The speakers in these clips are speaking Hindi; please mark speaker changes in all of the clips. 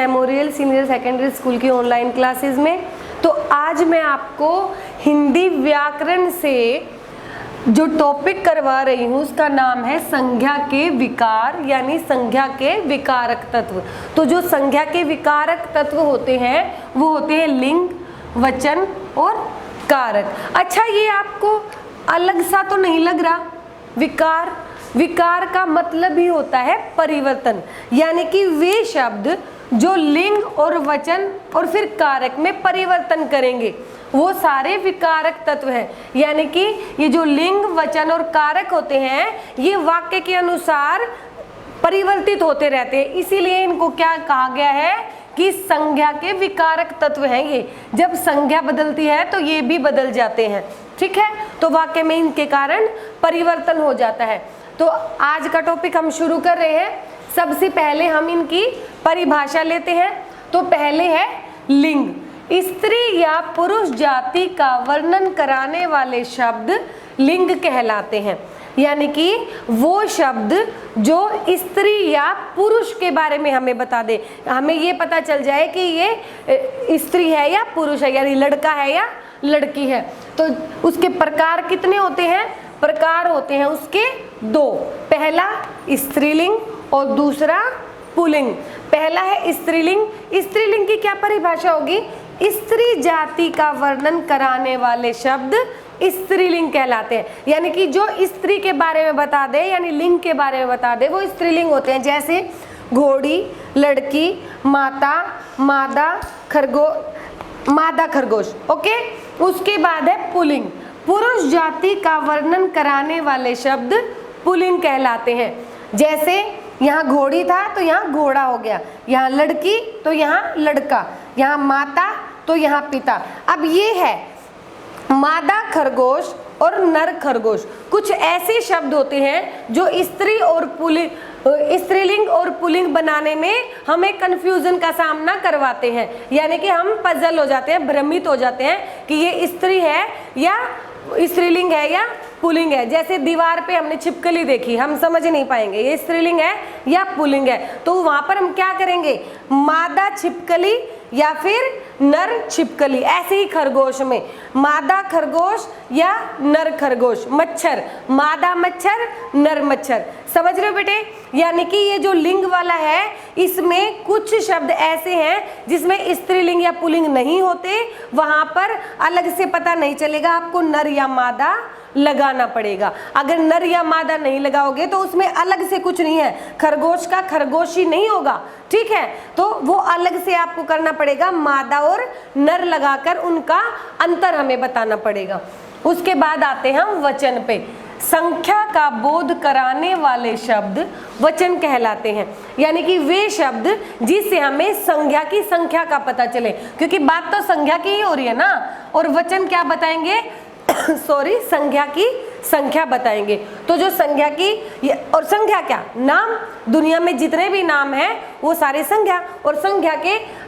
Speaker 1: मेमोरियल सीनियर सेकेंडरी स्कूल की ऑनलाइन क्लासेस में। तो आज मैं आपको हिंदी व्याकरण से जो टॉपिक करवा रही हूँ उसका नाम है संज्ञा के विकार, यानी संज्ञा के विकारक तत्व। तो जो संज्ञा के विकारक तत्व होते हैं वो होते हैं लिंग, वचन और कारक। अच्छा, ये आपको अलग सा तो नहीं लग रहा? विकार का मतलब ही होता है परिवर्तन, यानी कि वे शब्द जो लिंग और वचन और फिर कारक में परिवर्तन करेंगे वो सारे विकारक तत्व हैं। यानी कि ये जो लिंग, वचन और कारक होते हैं ये वाक्य के अनुसार परिवर्तित होते रहते हैं, इसीलिए इनको क्या कहा गया है कि संज्ञा के विकारक तत्व हैं। ये जब संज्ञा बदलती है तो ये भी बदल जाते हैं, ठीक है। तो वाक्य में इनके कारण परिवर्तन हो जाता है। तो आज का टॉपिक हम शुरू कर रहे हैं। सबसे पहले हम इनकी परिभाषा लेते हैं। तो पहले है लिंग। स्त्री या पुरुष जाति का वर्णन कराने वाले शब्द लिंग कहलाते हैं, यानी कि वो शब्द जो स्त्री या पुरुष के बारे में हमें बता दे, हमें ये पता चल जाए कि ये स्त्री है या पुरुष है, यानी लड़का है या लड़की है। तो उसके प्रकार कितने होते हैं? प्रकार होते हैं उसके दो, पहला स्त्रीलिंग और दूसरा पुल्लिंग। पहला है स्त्रीलिंग। स्त्रीलिंग की क्या परिभाषा होगी? स्त्री जाति का वर्णन कराने वाले शब्द स्त्रीलिंग कहलाते हैं, यानी कि जो स्त्री के बारे में बता दे, यानी लिंग के बारे में बता दे, वो स्त्रीलिंग होते हैं। जैसे घोड़ी, लड़की, माता, मादा, खरगोश। ओके, उसके बाद है पुल्लिंग। पुरुष जाति का वर्णन कराने वाले शब्द पुल्लिंग कहलाते हैं। जैसे यहाँ घोड़ी था तो यहाँ घोड़ा हो गया, यहाँ लड़की तो यहाँ लड़का, यहाँ माता तो यहाँ पिता। अब ये है मादा खरगोश और नर खरगोश। कुछ ऐसे शब्द होते हैं जो स्त्री और पुल्लिंग, स्त्रीलिंग और पुल्लिंग बनाने में हमें कंफ्यूजन का सामना करवाते हैं, यानी कि हम पजल हो जाते हैं, भ्रमित हो जाते हैं कि ये स्त्री है या स्त्रीलिंग है या पुल्लिंग है। जैसे दीवार पे हमने छिपकली देखी, हम समझ नहीं पाएंगे ये स्त्रीलिंग है या पुल्लिंग है, तो वहां पर हम क्या करेंगे? मादा छिपकली या फिर नर छिपकली। ऐसे ही खरगोश में मादा खरगोश या नर खरगोश। मच्छर, मादा मच्छर, नर मच्छर। समझ रहे हो बेटे? यानी कि ये जो लिंग वाला है इसमें कुछ शब्द ऐसे हैं जिसमें स्त्रीलिंग या पुल्लिंग नहीं होते, वहां पर अलग से पता नहीं चलेगा, आपको नर या मादा लगाना पड़ेगा। अगर नर या मादा नहीं लगाओगे तो उसमें अलग से कुछ नहीं है, खरगोश का खरगोशी नहीं होगा, ठीक है। तो वो अलग से आपको करना पड़ेगा, मादा और नर लगाकर उनका अंतर हमें बताना पड़ेगा। उसके बाद आते हैं हम वचन पे। संख्या का बोध कराने वाले शब्द वचन कहलाते हैं, यानी कि वे शब्द जिससे हमें संज्ञा की संख्या का पता चले, क्योंकि बात तो संज्ञा की ही हो रही है ना। और वचन क्या बताएंगे? संज्ञा की संख्या बताएंगे। तो जो संज्ञा की, और संज्ञा क्या? नाम। दुनिया में जितने भी नाम हैं वो सारे संज्ञा, और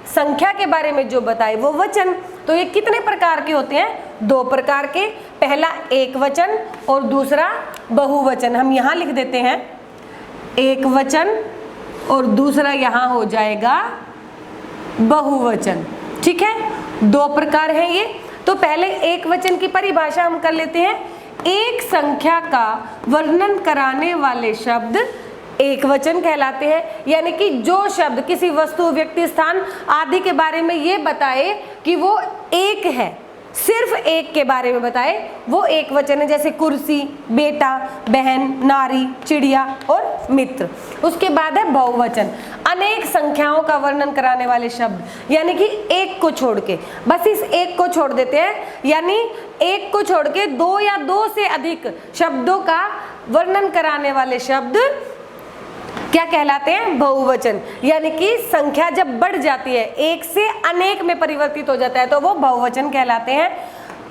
Speaker 1: संख्या के बारे में जो बताए वो वचन। तो ये कितने प्रकार के होते हैं? दो प्रकार के। पहला एक वचन और दूसरा बहुवचन। हम यहाँ लिख देते हैं एक वचन और दूसरा यहाँ हो जाएगा बहुवचन, ठीक है। दो प्रकार हैं ये। तो पहले एक वचन की परिभाषा हम कर लेते हैं। एक संख्या का वर्णन कराने वाले शब्द एक वचन कहलाते हैं, यानी कि जो शब्द किसी वस्तु, व्यक्ति, स्थान आदि के बारे में ये बताए कि वो एक है, सिर्फ एक के बारे में बताए, वो एक वचन है। जैसे कुर्सी, बेटा, बहन, नारी, चिड़िया और मित्र। उसके बाद है बहुवचन। अनेक संख्याओं का वर्णन कराने वाले शब्द, यानी कि एक को छोड़ के, बस इस एक को छोड़ देते हैं, यानी एक को छोड़ के दो या दो से अधिक शब्दों का वर्णन कराने वाले शब्द क्या कहलाते हैं? बहुवचन। यानी कि संख्या जब बढ़ जाती है, एक से अनेक में परिवर्तित हो जाता है, तो वो बहुवचन कहलाते हैं।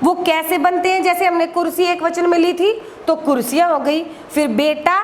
Speaker 1: वो कैसे बनते हैं? जैसे हमने कुर्सी एक वचन में ली थी तो कुर्सियां हो गई। फिर बेटा,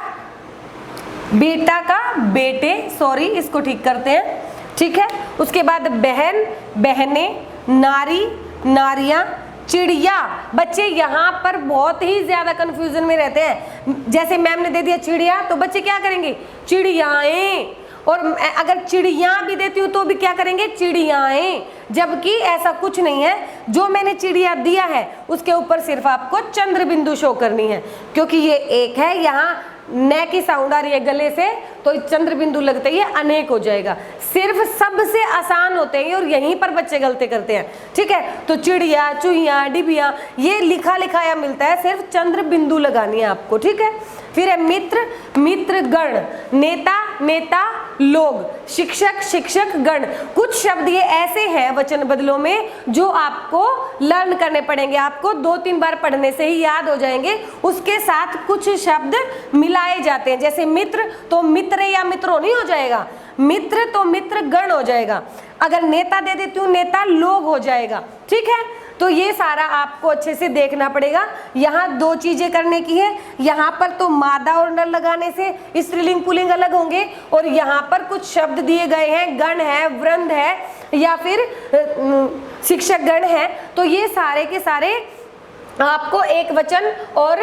Speaker 1: बेटा का बेटे, सॉरी इसको ठीक करते हैं, ठीक है। उसके बाद बहन, बहनें, नारी, नारियां, चिड़िया। बच्चे यहाँ पर बहुत ही ज्यादा कंफ्यूजन में रहते हैं। जैसे मैम ने दे दिया चिड़िया तो बच्चे क्या करेंगे? चिड़ियाएं। और अगर चिड़िया भी देती हूँ तो भी क्या करेंगे, चिड़ियाएं, जबकि ऐसा कुछ नहीं है। जो मैंने चिड़िया दिया है उसके ऊपर सिर्फ आपको चंद्र बिंदु शो करनी है, क्योंकि ये एक है, यहाँ न की साउंड आ रही है गले से, तो चंद्र बिंदु लगते ही अनेक हो जाएगा। सिर्फ सबसे आसान होते हैं और यहीं पर बच्चे गलती करते हैं, ठीक है। तो चिड़िया, चूहिया, डिबिया, ये लिखा लिखाया मिलता है, सिर्फ चंद्र बिंदु लगानी है आपको, ठीक है। फिर है मित्र, मित्र गण, नेता, नेता लोग, शिक्षक, शिक्षक गण। कुछ शब्द ये ऐसे हैं वचन बदलों में जो आपको लर्न करने पड़ेंगे, आपको 2-3 बार पढ़ने से ही याद हो जाएंगे। उसके साथ कुछ शब्द मिलाए जाते हैं, जैसे मित्र तो मित्र या मित्रों नहीं हो जाएगा, मित्र तो मित्र गण हो जाएगा। अगर नेता दे देती हूँ नेता लोग हो जाएगा, ठीक है। तो ये सारा आपको अच्छे से देखना पड़ेगा। यहाँ 2 चीजें करने की है, यहाँ पर तो मादा और नर लगाने से स्त्रीलिंग पुल्लिंग अलग होंगे, और यहाँ पर कुछ शब्द दिए गए हैं, गण है, वृंद है या फिर शिक्षक गण है, तो ये सारे के सारे आपको एक वचन और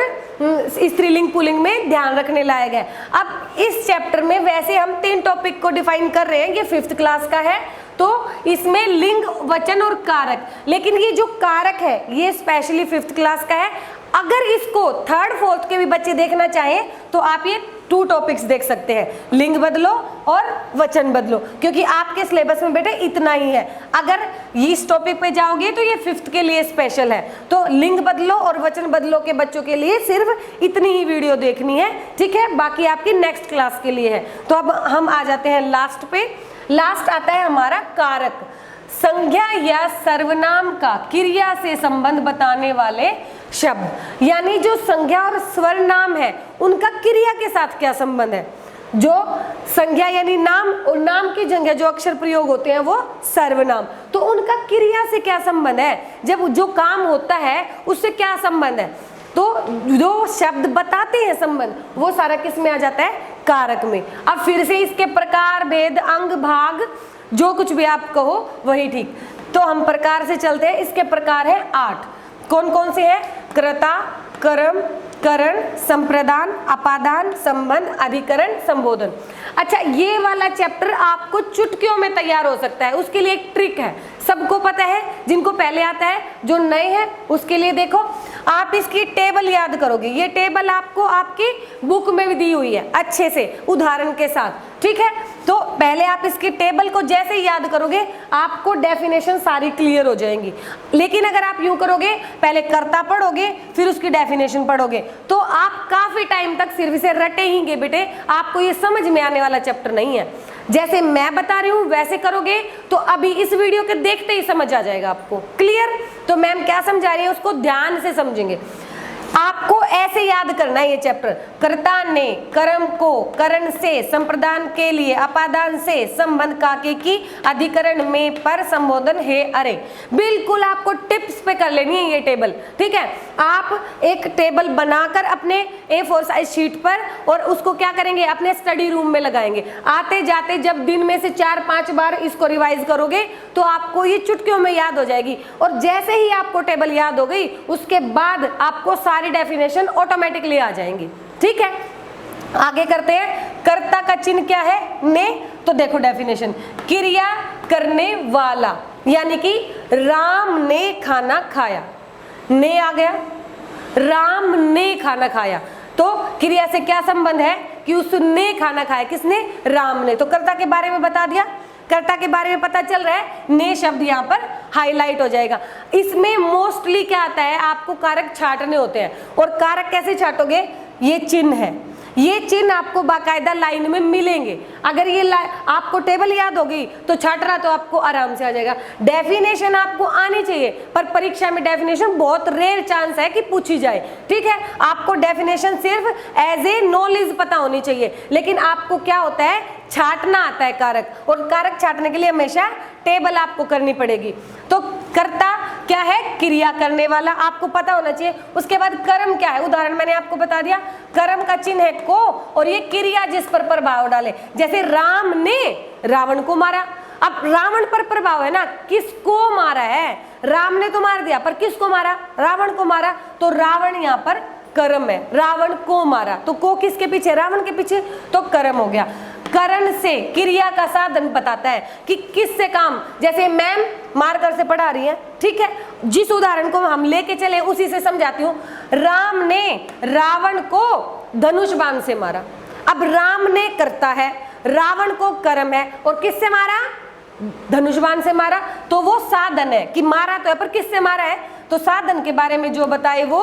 Speaker 1: स्त्रीलिंग पुल्लिंग में ध्यान रखने लायक है। अब इस चैप्टर में वैसे हम 3 टॉपिक को डिफाइन कर रहे हैं, ये 5th क्लास का है, तो इसमें लिंग, वचन और कारक, लेकिन ये जो कारक है ये स्पेशली 5th क्लास का है। अगर इसको 3rd 4th के भी बच्चे देखना चाहें तो आप ये 2 टॉपिक्स देख सकते हैं, लिंग बदलो और वचन बदलो, क्योंकि आपके सिलेबस में बेटे इतना ही है। अगर इस टॉपिक पे जाओगे तो ये 5th के लिए स्पेशल है, तो लिंग बदलो और वचन बदलो के बच्चों के लिए सिर्फ इतनी ही वीडियो देखनी है, ठीक है, बाकी आपकी नेक्स्ट क्लास के लिए है। तो अब हम आ जाते हैं लास्ट पे। लास्ट आता है हमारा कारक, संज्ञा या सर्वनाम का क्रिया से संबंध बताने वाले शब्द, यानी जो संज्ञा और सर्वनाम है उनका क्रिया के साथ क्या संबंध है। जो संज्ञा यानी नाम, और नाम की जगह जो अक्षर प्रयोग होते हैं वो सर्वनाम, तो उनका क्रिया से क्या संबंध है, जब जो काम होता है उससे क्या संबंध है। तो जो शब्द बताते हैं संबंध वो सारा किस में आ जाता है, कारक में। अब फिर से इसके प्रकार, भेद, अंग, भाग, जो कुछ भी आप कहो वही ठीक। तो हम प्रकार से चलते हैं। इसके प्रकार है 8। कौन कौन से हैं, कर्ता, कर्म, करण, संप्रदान, अपादान, संबंध, अधिकरण, संबोधन। अच्छा, ये वाला चैप्टर आपको चुटकियों में तैयार हो सकता है, उसके लिए एक ट्रिक है, सबको पता है, जिनको पहले आता है, जो नए हैं उसके लिए देखो, आप इसकी टेबल याद करोगे। ये टेबल आपको आपकी बुक में भी दी हुई है अच्छे से उदाहरण के साथ, ठीक है। तो पहले आप इसकी टेबल को जैसे ही याद करोगे आपको डेफिनेशन सारी क्लियर हो जाएंगी। लेकिन अगर आप यूं करोगे, पहले कर्ता पढ़ोगे फिर उसकी डेफिनेशन पढ़ोगे, तो आप काफी टाइम तक सिर्फ इसे रटेंगे बेटे, आपको ये समझ में आने वाला चैप्टर नहीं है। जैसे मैं बता रही हूँ वैसे करोगे तो अभी इस वीडियो के देखते ही समझ आ जाएगा आपको, क्लियर। तो मैम क्या समझा रही है उसको ध्यान से समझेंगे। आपको ऐसे याद करना है ये चैप्टर, कर्ता ने, कर्म को, करण से, संप्रदान के लिए, अपादान से, संबंध, काके की, अधिकरण में, पर, संबोधन, हे, अरे। बिल्कुल आपको टिप्स पे कर लेनी है ये टेबल, ठीक है। आप एक टेबल बनाकर अपने A4 साइज शीट पर, और उसको क्या करेंगे, अपने स्टडी रूम में लगाएंगे। आते जाते जब दिन में से 4-5 बार इसको रिवाइज करोगे तो आपको ये चुटकियों में याद हो जाएगी। और जैसे ही आपको टेबल याद हो गई उसके बाद आपको सारी डेफिनेशन ऑटोमेटिकली आ जाएंगी, ठीक है। आगे करते हैं, कर्ता का चिन्ह क्या है, ने। तो देखो डेफिनेशन, क्रिया करने वाला, यानी कि राम ने खाना खाया, ने आ गया, राम ने खाना खाया, तो क्रिया से क्या संबंध है कि उसने खाना खाया, किसने, राम ने। तो कर्ता के बारे में बता दिया, कर्ता के बारे में पता चल रहा है, ने शब्द यहाँ पर हाईलाइट हो जाएगा। इसमें मोस्टली क्या आता है, आपको कारक छांटने होते हैं, और कारक कैसे छांटोगे, ये चिन्ह है, ये चिन्ह आपको बाकायदा लाइन में मिलेंगे। अगर ये आपको टेबल याद होगी तो छाट रहा तो आपको आराम से आ जाएगा। डेफिनेशन आपको आनी चाहिए, पर परीक्षा में डेफिनेशन बहुत रेयर चांस है कि पूछी जाए, ठीक है। आपको डेफिनेशन सिर्फ एज ए नॉलेज पता होनी चाहिए, लेकिन आपको क्या होता है, छाटना आता है कारक, और कारक छाटने के लिए हमेशा टेबल आपको करनी पड़ेगी। तो कर्ता क्या है, क्रिया करने वाला, आपको पता होना चाहिए। उसके बाद कर्म क्या है, उदाहरण मैंने आपको बता दिया, कर्म का चिन्ह है को, और ये क्रिया जिस पर प्रभाव डाले, जैसे राम ने रावण को मारा। अब रावण पर प्रभाव है ना, किसको मारा है, राम ने तो मार दिया, पर किसको मारा, रावण को मारा, तो रावण यहाँ पर कर्म है, रावण को मारा, तो को किसके पीछे, रावण के पीछे, तो कर्म हो गया। करण से, क्रिया का साधन बताता है कि किससे काम, जैसे मैम मार्कर से पढ़ा रही है, ठीक है, जिस उदाहरण को हम लेके चले उसी से समझाती हूँ। राम ने रावण को धनुष बाण से मारा। अब राम ने करता है, रावण को कर्म है, और किससे मारा? धनुष बाण से मारा। तो वो साधन है कि मारा तो है, पर किससे मारा है? तो साधन के बारे में जो बताए वो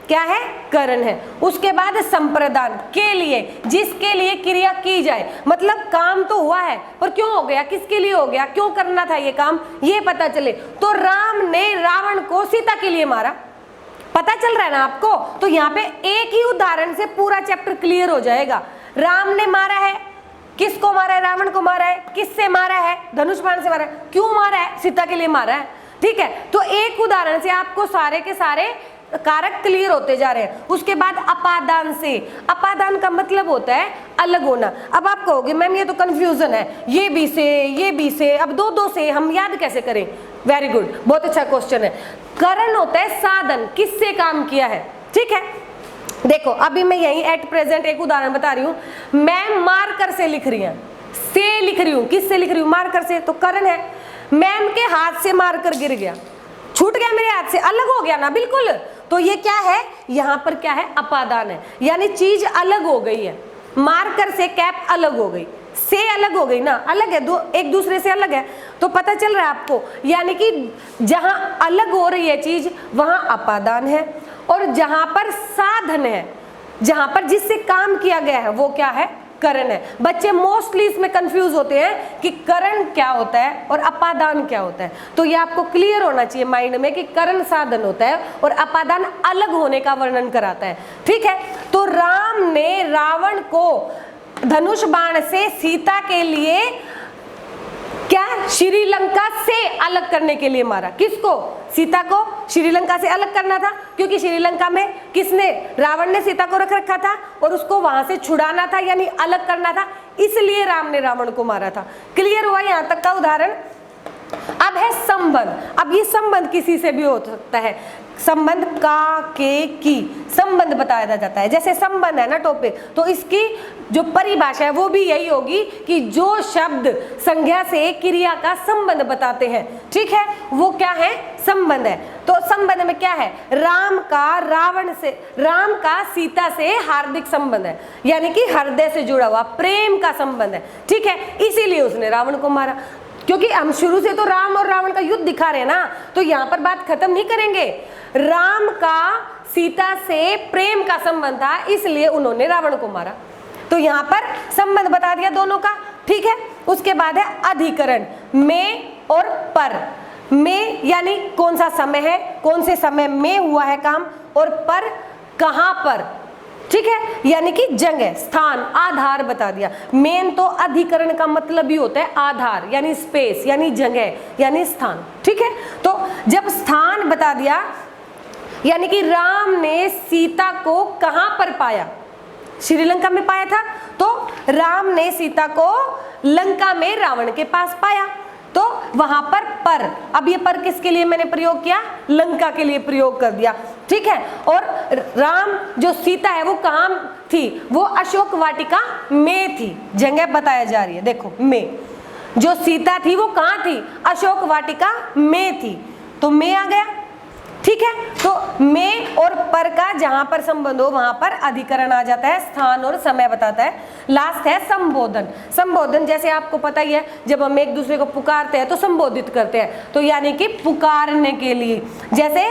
Speaker 1: क्या है? करण है। उसके बाद संप्रदान, के लिए, जिसके लिए क्रिया की जाए, मतलब काम तो हुआ है पर क्यों हो गया, किसके लिए हो गया, क्यों करना था ये काम, ये पता चले। तो राम ने रावण को सीता के लिए मारा, पता चल रहा है ना आपको? तो यहाँ पे एक ही उदाहरण से पूरा चैप्टर क्लियर हो जाएगा। राम ने मारा है, किसको मारा है? रावण को मारा है। किससे मारा है? धनुष बाण से मारा है। क्यों मारा है? सीता के लिए मारा है, ठीक है। तो एक उदाहरण से आपको सारे के सारे कारक क्लियर होते जा रहे हैं। उसके बाद अपादान से, अपादान का मतलब होता है अलग होना। अब आप कहोगे मैम ये तो कंफ्यूजन है, ये भी से, ये भी से, अब दो दो से हम याद कैसे करें? वेरी गुड, बहुत अच्छा क्वेश्चन है। करण होता है साधन, किससे काम किया है, ठीक है। देखो अभी मैं यही एट प्रेजेंट एक उदाहरण बता रही हूँ। मैम मार्कर से लिख रही है, से लिख रही हूँ, किससे लिख रही हूँ? मार्कर से, तो करण है। मैम के हाथ से मार्कर गिर गया, छूट गया मेरे हाथ से, अलग हो गया ना, बिल्कुल। तो ये क्या है? यहाँ पर क्या है? अपादान है, यानी चीज अलग हो गई है। मार्कर से कैप अलग हो गई, से अलग हो गई ना, अलग है, दो एक दूसरे से अलग है। तो पता चल रहा है आपको, यानी कि जहां अलग हो रही है चीज वहां अपादान है, और जहां पर साधन है, जहां पर जिससे काम किया गया है वो क्या है? करण है। बच्चे मोस्टली इसमें कंफ्यूज होते हैं कि करण क्या होता है और अपादान क्या होता है। तो ये आपको क्लियर होना चाहिए माइंड में कि करण साधन होता है और अपादान अलग होने का वर्णन कराता है, ठीक है। तो राम ने रावण को धनुष बाण से सीता के लिए क्या? श्रीलंका से अलग करने के लिए मारा। किसको? सीता को श्रीलंका से अलग करना था, क्योंकि श्रीलंका में किसने? रावण ने सीता को रख रखा था और उसको वहां से छुड़ाना था, यानी अलग करना था, इसलिए राम ने रावण को मारा था। क्लियर हुआ यहां तक का उदाहरण? अब है संबंध। अब ये संबंध किसी से भी हो सकता है। संबंध का, के, की, संबंध बताया जाता है। जैसे संबंध है ना टॉपिक, तो इसकी जो परिभाषा है वो भी यही होगी कि जो शब्द संज्ञा से क्रिया का संबंध बताते हैं, ठीक है, वो क्या है? संबंध है। तो संबंध में क्या है? राम का रावण से, राम का सीता से हार्दिक संबंध है, यानी कि हृदय से जुड़ा हुआ प्रेम का संबंध है, ठीक है। इसीलिए उसने रावण को मारा। क्योंकि हम शुरू से तो राम और रावण का युद्ध दिखा रहे हैं ना, तो यहाँ पर बात खत्म नहीं करेंगे। राम का सीता से प्रेम का संबंध था, इसलिए उन्होंने रावण को मारा। तो यहाँ पर संबंध बता दिया दोनों का, ठीक है। उसके बाद है अधिकरण, में और पर। में यानी कौन सा समय है, कौन से समय में हुआ है काम, और पर कहाँ पर, ठीक है, यानी कि जगह, स्थान, आधार बता दिया। मेन तो अधिकरण का मतलब ही होता है आधार, यानी स्पेस, यानी जगह, यानी स्थान, ठीक है। तो जब स्थान बता दिया, यानी कि राम ने सीता को कहां पर पाया? श्रीलंका में पाया था, तो राम ने सीता को लंका में रावण के पास पाया, तो वहां पर अब ये पर किसके लिए मैंने प्रयोग किया? लंका के लिए प्रयोग कर दिया, ठीक है। और राम जो सीता है वो कहाँ थी? वो अशोक वाटिका में थी, जगह बताया जा रही है, देखो में। जो सीता थी वो कहाँ थी? अशोक वाटिका में थी, तो में आ गया, ठीक है। तो में और पर का जहां पर संबंध हो वहां पर अधिकरण आ जाता है, स्थान और समय बताता है। लास्ट है संबोधन। संबोधन जैसे आपको पता ही है, जब हम एक दूसरे को पुकारते हैं तो संबोधित करते हैं, तो यानी कि पुकारने के लिए, जैसे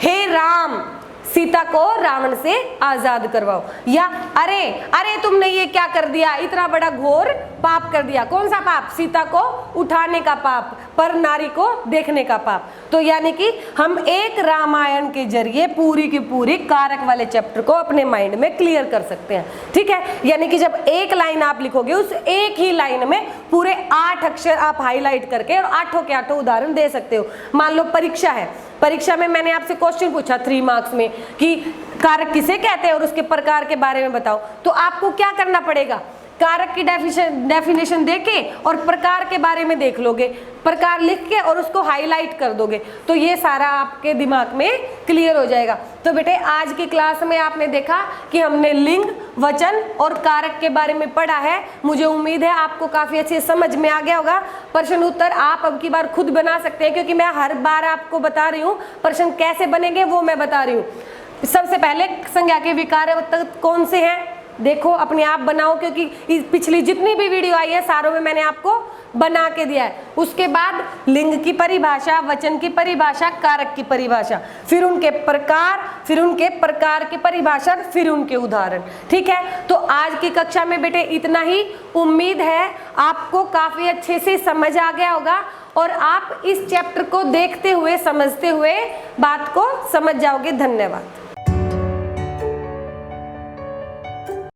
Speaker 1: हे राम सीता को रावण से आजाद करवाओ, या अरे अरे तुमने ये क्या कर दिया, इतना बड़ा घोर पाप कर दिया। कौन सा पाप? सीता को उठाने का पाप, पर नारी को देखने का पाप। तो यानी कि हम एक रामायण के जरिए पूरी की पूरी कारक वाले चैप्टर को अपने माइंड में क्लियर कर सकते हैं, ठीक है। यानी कि जब एक लाइन आप लिखोगे, उस एक ही लाइन में पूरे 8 अक्षर आप हाईलाइट करके और 8 के 8 उदाहरण दे सकते हो। मान लो परीक्षा है, परीक्षा में मैंने आपसे क्वेश्चन पूछा 3 मार्क्स में कि कारक किसे कहते हैं और उसके प्रकार के बारे में बताओ, तो आपको क्या करना पड़ेगा? कारक की डेफिनेशन देके और प्रकार के बारे में देख लोगे, प्रकार लिख के और उसको हाईलाइट कर दोगे, तो ये सारा आपके दिमाग में क्लियर हो जाएगा। तो बेटे आज की क्लास में आपने देखा कि हमने लिंग, वचन और कारक के बारे में पढ़ा है। मुझे उम्मीद है आपको काफी अच्छे समझ में आ गया होगा। प्रश्न उत्तर आप अब की बार खुद बना सकते हैं, क्योंकि मैं हर बार आपको बता रही हूँ प्रश्न कैसे बनेंगे वो मैं बता रही हूँ। सबसे पहले संज्ञा के विकारक कौन से हैं देखो, अपने आप बनाओ, क्योंकि पिछली जितनी भी वीडियो आई है सारों में मैंने आपको बना के दिया है। उसके बाद लिंग की परिभाषा, वचन की परिभाषा, कारक की परिभाषा, फिर उनके प्रकार, फिर उनके प्रकार की परिभाषा, फिर उनके उदाहरण। ठीक है, तो आज की कक्षा में बेटे इतना ही। उम्मीद है आपको काफी अच्छे से समझ आ गया होगा और आप इस चैप्टर को देखते हुए, समझते हुए बात को समझ जाओगे। धन्यवाद।